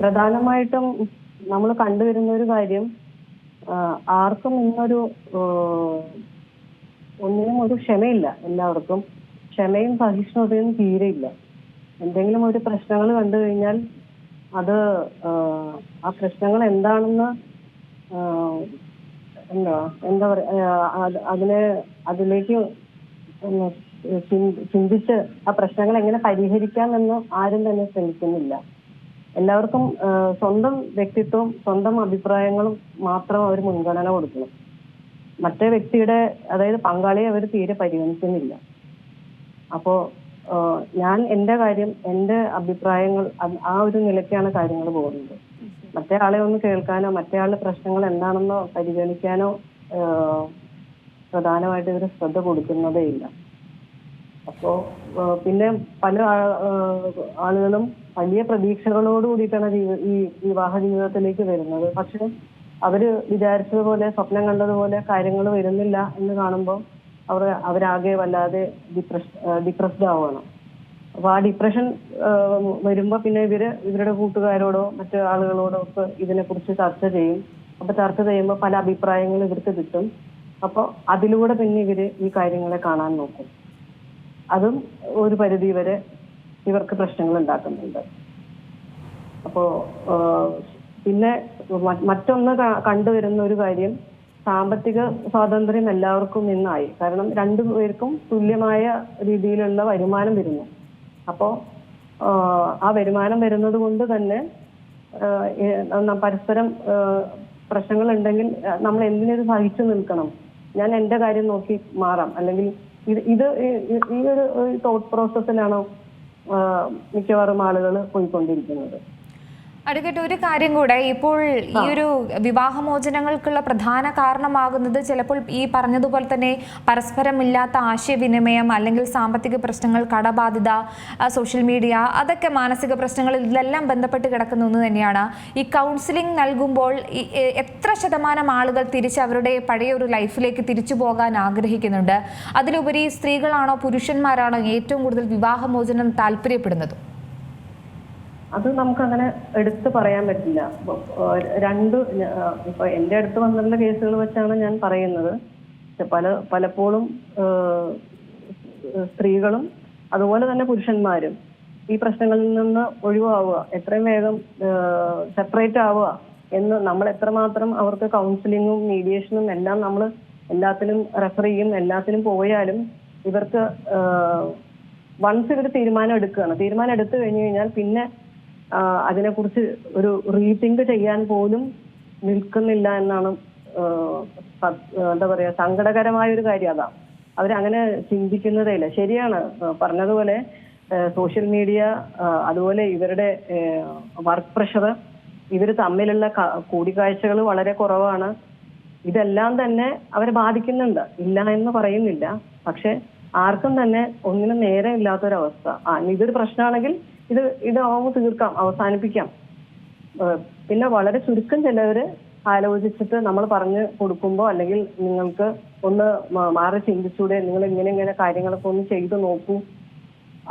പ്രധാനമായിട്ടും നമ്മൾ കണ്ടുവരുന്ന ഒരു കാര്യം, ആർക്കും ഇന്നൊരു ഒന്നിനും ഒരു ക്ഷമയില്ല. എല്ലാവർക്കും ക്ഷമയും സഹിഷ്ണുതയും തീരെയില്ല. എന്തെങ്കിലും ഒരു പ്രശ്നങ്ങൾ കണ്ടു കഴിഞ്ഞാൽ അത് ആ പ്രശ്നങ്ങൾ എന്താണെന്ന് എന്താ പറയാ അതിലേക്ക് ചിന്തിച്ച് ആ പ്രശ്നങ്ങൾ എങ്ങനെ പരിഹരിക്കാമെന്ന് ആരും തന്നെ ശ്രമിക്കുന്നില്ല. എല്ലാവർക്കും സ്വന്തം വ്യക്തിത്വവും സ്വന്തം അഭിപ്രായങ്ങളും മാത്രം അവർ മുൻഗണന കൊടുക്കണം. മറ്റേ വ്യക്തിയുടെ, അതായത് പങ്കാളിയെ അവർ തീരെ പരിഗണിക്കുന്നില്ല. അപ്പോ ഞാൻ എന്റെ കാര്യം, എന്റെ അഭിപ്രായങ്ങൾ, ആ ഒരു നിലയ്ക്കാണ് കാര്യങ്ങൾ പോകുന്നത്. മറ്റേ ആളെ ഒന്ന് കേൾക്കാനോ മറ്റേ ആളുടെ പ്രശ്നങ്ങൾ എന്താണെന്നോ പരിഗണിക്കാനോ പ്രധാനമായിട്ട് ഇവർ ശ്രദ്ധ കൊടുക്കുന്നതേ ഇല്ല. അപ്പോ പിന്നെ പല ആളുകളും വലിയ പ്രതീക്ഷകളോട് കൂടിയിട്ടാണ് ഈ വിവാഹ ജീവിതത്തിലേക്ക് വരുന്നത്. പക്ഷെ അവര് വിചാരിച്ചതുപോലെ, സ്വപ്നം കണ്ടതുപോലെ കാര്യങ്ങൾ വരുന്നില്ല എന്ന് കാണുമ്പോൾ അവരാകെ വല്ലാതെ ഡിപ്രസ്ഡ് ആവുകയാണ്. അപ്പൊ ആ ഡിപ്രഷൻ വരുമ്പോ പിന്നെ ഇവരുടെ കൂട്ടുകാരോടോ മറ്റു ആളുകളോടോ ഒക്കെ ഇതിനെക്കുറിച്ച് ചർച്ച ചെയ്യും. അപ്പൊ ചർച്ച ചെയ്യുമ്പോൾ പല അഭിപ്രായങ്ങൾ ഇവർക്ക് കിട്ടും. അപ്പൊ അതിലൂടെ പിന്നെ ഇവര് ഈ കാര്യങ്ങളെ കാണാൻ നോക്കും. അതും ഒരു പരിധി വരെ ഇവർക്ക് പ്രശ്നങ്ങൾ ഉണ്ടാക്കുന്നുണ്ട്. അപ്പോ പിന്നെ മറ്റൊന്ന് കണ്ടുവരുന്ന ഒരു കാര്യം, സാമ്പത്തിക സ്വാതന്ത്ര്യം എല്ലാവർക്കും ഇന്നായി. കാരണം രണ്ടുപേർക്കും തുല്യമായ രീതിയിലുള്ള വരുമാനം വരുന്നു. അപ്പോ ആ വരുമാനം വരുന്നത് കൊണ്ട് തന്നെ പരസ്പരം പ്രശ്നങ്ങൾ ഉണ്ടെങ്കിൽ നമ്മൾ എന്തിനത് സഹിച്ചു നിൽക്കണം, ഞാൻ എന്റെ കാര്യം നോക്കി മാറാം, അല്ലെങ്കിൽ ഈ ഒരു തോട്ട് പ്രോസസ്സിലാണോ മിക്കവാറും ആളുകൾ പോയിക്കൊണ്ടിരിക്കുന്നത്. അഡ്വക്കേറ്റ്, ഒരു കാര്യം കൂടെ, ഇപ്പോൾ ഈ ഒരു വിവാഹമോചനങ്ങൾക്കുള്ള പ്രധാന കാരണമാകുന്നത് ചിലപ്പോൾ ഈ പറഞ്ഞതുപോലെ തന്നെ പരസ്പരമില്ലാത്ത ആശയവിനിമയം, അല്ലെങ്കിൽ സാമ്പത്തിക പ്രശ്നങ്ങൾ, കടബാധ്യത, സോഷ്യൽ മീഡിയ, അതൊക്കെ മാനസിക പ്രശ്നങ്ങൾ, ഇതിലെല്ലാം ബന്ധപ്പെട്ട് കിടക്കുന്ന ഒന്ന് തന്നെയാണ്. ഈ കൗൺസിലിംഗ് നൽകുമ്പോൾ എത്ര ശതമാനം ആളുകൾ തിരിച്ച് അവരുടെ പഴയ ഒരു ലൈഫിലേക്ക് തിരിച്ചു പോകാൻ ആഗ്രഹിക്കുന്നുണ്ട്? അതിലുപരി സ്ത്രീകളാണോ പുരുഷന്മാരാണോ ഏറ്റവും കൂടുതൽ വിവാഹമോചനം താല്പര്യപ്പെടുന്നത്? അത് നമുക്കങ്ങനെ എടുത്തു പറയാൻ പറ്റില്ല. ഇപ്പൊ എന്റെ അടുത്ത് വന്നിട്ടുള്ള കേസുകൾ വെച്ചാണ് ഞാൻ പറയുന്നത്. പലപ്പോഴും സ്ത്രീകളും അതുപോലെ തന്നെ പുരുഷന്മാരും ഈ പ്രശ്നങ്ങളിൽ നിന്ന് ഒഴിവാവുക, എത്രയും വേഗം സെപ്പറേറ്റ് ആവുക എന്ന് നമ്മൾ എത്രമാത്രം അവർക്ക് കൗൺസിലിങ്ങും മീഡിയേഷനും എല്ലാം നമ്മൾ എല്ലാത്തിനും റെഫർ ചെയ്യും, എല്ലാത്തിനും പോയാലും ഇവർക്ക് വൺസ് ഇവർ തീരുമാനം എടുത്തു കഴിഞ്ഞു കഴിഞ്ഞാൽ പിന്നെ അതിനെക്കുറിച്ച് ഒരു റീതിങ്ക് ചെയ്യാൻ പോലും നിൽക്കുന്നില്ല എന്നാണ് എന്താ പറയാ സങ്കടകരമായ ഒരു കാര്യം. അതാ അവരങ്ങനെ ചിന്തിക്കുന്നതേ ഇല്ല. ശരിയാണ് പറഞ്ഞതുപോലെ സോഷ്യൽ മീഡിയ, അതുപോലെ ഇവരുടെ വർക്ക് പ്രഷർ, ഇവർ തമ്മിലുള്ള കൂടിക്കാഴ്ചകൾ വളരെ കുറവാണ്. ഇതെല്ലാം തന്നെ അവരെ ബാധിക്കുന്നുണ്ട്, ഇല്ല എന്ന് പറയുന്നില്ല. പക്ഷെ ആർക്കും തന്നെ ഒന്നിനും നേരെ ഇല്ലാത്തൊരവസ്ഥ. ഇതൊരു പ്രശ്നമാണെങ്കിൽ ഇതാവുമ്പോൾ തീർക്കാം, അവസാനിപ്പിക്കാം. പിന്നെ വളരെ ചുരുക്കം ചിലവര് ആലോചിച്ചിട്ട് നമ്മൾ പറഞ്ഞു കൊടുക്കുമ്പോൾ, അല്ലെങ്കിൽ നിങ്ങൾക്ക് ഒന്ന് മാറി ചിന്തിച്ചൂടെ, നിങ്ങൾ ഇങ്ങനെ കാര്യങ്ങളൊക്കെ ഒന്ന് ചെയ്തു നോക്കൂ,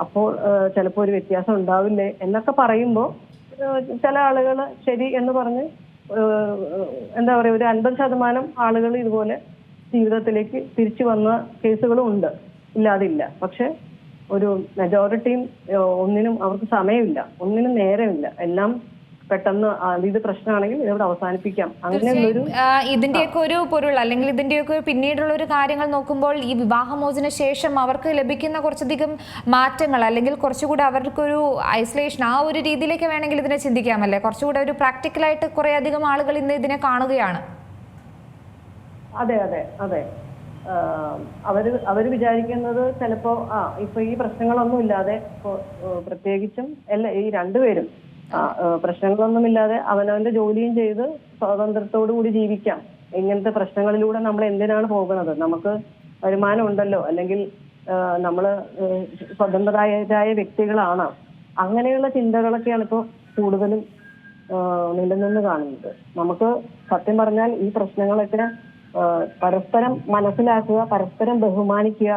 അപ്പോൾ ചിലപ്പോൾ ഒരു വ്യത്യാസം ഉണ്ടാവില്ലേ എന്നൊക്കെ പറയുമ്പോൾ ചില ആളുകൾ ശരി എന്ന് പറഞ്ഞ് എന്താ പറയുക, ഒരു 50% ആളുകൾ ഇതുപോലെ ജീവിതത്തിലേക്ക് തിരിച്ചു വന്ന കേസുകളും ഉണ്ട്, ഇല്ലാതില്ല. പക്ഷെ ഒരു മെജോറിറ്റിയും ഒന്നിനും അവർക്ക് സമയമില്ല, ഒന്നിനും നേരമില്ല. എല്ലാം പെട്ടെന്ന് ഇത് പ്രശ്നമാണെങ്കിൽ ഇതവിടെ അവസാനിപ്പിക്കാം, അങ്ങനെയുള്ളൊരു ഇതിന്റെയൊക്കെ ഒരു പൊരുൾ, അല്ലെങ്കിൽ ഇതിന്റെയൊക്കെ പിന്നീടുള്ള ഒരു കാര്യങ്ങൾ നോക്കുമ്പോൾ ഈ വിവാഹമോചന ശേഷം അവർക്ക് ലഭിക്കുന്ന കുറച്ചധികം മാറ്റങ്ങൾ, അല്ലെങ്കിൽ കുറച്ചുകൂടി അവർക്കൊരു ഐസൊലേഷൻ, ആ ഒരു രീതിയിലേക്ക് വേണമെങ്കിൽ ഇതിനെ ചിന്തിക്കാമല്ലേ? കുറച്ചുകൂടെ ഒരു പ്രാക്ടിക്കലായിട്ട് കുറെ അധികം ആളുകൾ ഇന്ന് ഇതിനെ കാണുകയാണ്. അതെ അതെ അതെ അവര് വിചാരിക്കുന്നത് ചിലപ്പോ ഇപ്പൊ ഈ പ്രശ്നങ്ങളൊന്നും ഇല്ലാതെ, പ്രത്യേകിച്ചും ഈ രണ്ടുപേരും പ്രശ്നങ്ങളൊന്നുമില്ലാതെ അവനവന്റെ ജോലിയും ചെയ്ത് സ്വാതന്ത്ര്യത്തോടു കൂടി ജീവിക്കാം. ഇങ്ങനത്തെ പ്രശ്നങ്ങളിലൂടെ നമ്മൾ എന്തിനാണ് പോകുന്നത്? നമുക്ക് വരുമാനം ഉണ്ടല്ലോ, അല്ലെങ്കിൽ നമ്മള് സ്വതന്ത്രരായ വ്യക്തികളാണ്. അങ്ങനെയുള്ള ചിന്തകളൊക്കെയാണ് ഇപ്പോൾ കൂടുതലും നിലനിന്ന് കാണുന്നത്. നമുക്ക് സത്യം പറഞ്ഞാൽ ഈ പ്രശ്നങ്ങളൊക്കെ പരസ്പരം മനസ്സിലാക്കുക, പരസ്പരം ബഹുമാനിക്കുക,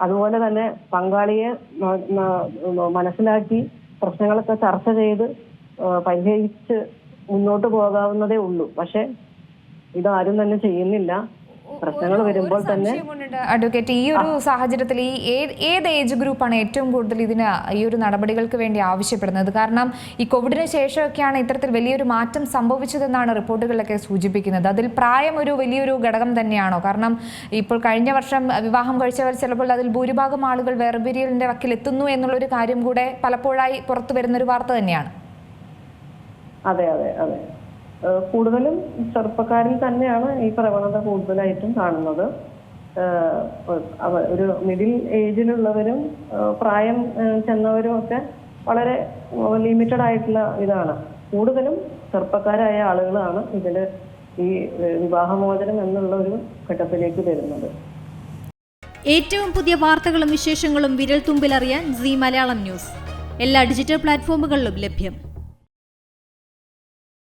അതുപോലെ തന്നെ പങ്കാളിയെ മനസ്സിലാക്കി പ്രശ്നങ്ങളൊക്കെ ചർച്ച ചെയ്ത് പരിഹരിച്ച് മുന്നോട്ട് പോകാവുന്നതേ ഉള്ളൂ. പക്ഷെ ഇതാരും തന്നെ ചെയ്യുന്നില്ല. പ്രശ്നങ്ങൾ വരുമ്പോൾ തന്നെ അഡ്വക്കേറ്റ്, ഈ ഒരു സാഹചര്യത്തിൽ ഈ ഏത് ഏജ് ഗ്രൂപ്പാണ് ഏറ്റവും കൂടുതൽ ഇതിന് ഈ ഒരു നടപടികൾക്ക് വേണ്ടി ആവശ്യപ്പെടുന്നത്? കാരണം ഈ കോവിഡിന് ശേഷമൊക്കെയാണ് ഇത്തരത്തിൽ വലിയൊരു മാറ്റം സംഭവിച്ചതെന്നാണ് റിപ്പോർട്ടുകളിലൊക്കെ സൂചിപ്പിക്കുന്നത്. അതിൽ പ്രായം ഒരു വലിയൊരു ഘടകം തന്നെയാണോ? കാരണം ഇപ്പോൾ കഴിഞ്ഞ വർഷം വിവാഹം കഴിച്ചവർ ചിലപ്പോൾ അതിൽ ഭൂരിഭാഗം ആളുകൾ വേർപിരിയലിന്റെ വക്കിൽ എത്തുന്നു എന്നുള്ളൊരു കാര്യം കൂടെ പലപ്പോഴായി പുറത്തു വരുന്നൊരു വാർത്ത തന്നെയാണ്. അതെ അതെ അതെ കൂടുതലും ചെറുപ്പക്കാരിൽ തന്നെയാണ് ഈ പ്രവണത കൂടുതലായിട്ടും കാണുന്നത്. ഒരു മിഡിൽ ഏജിലുള്ളവരും പ്രായം ചെന്നവരും ഒക്കെ വളരെ ലിമിറ്റഡ് ആയിട്ടുള്ള ഇതാണ്. കൂടുതലും ചെറുപ്പക്കാരായ ആളുകളാണ് ഇതില് ഈ വിവാഹമോചനം എന്നുള്ള ഒരു ഘട്ടത്തിലേക്ക് വരുന്നത്. ഏറ്റവും പുതിയ വാർത്തകളും വിശേഷങ്ങളും വിരൽ തുമ്പിലറിയാൻ സീ മലയാളം ന്യൂസ് എല്ലാ ഡിജിറ്റൽ പ്ലാറ്റ്ഫോമുകളിലും ലഭ്യം.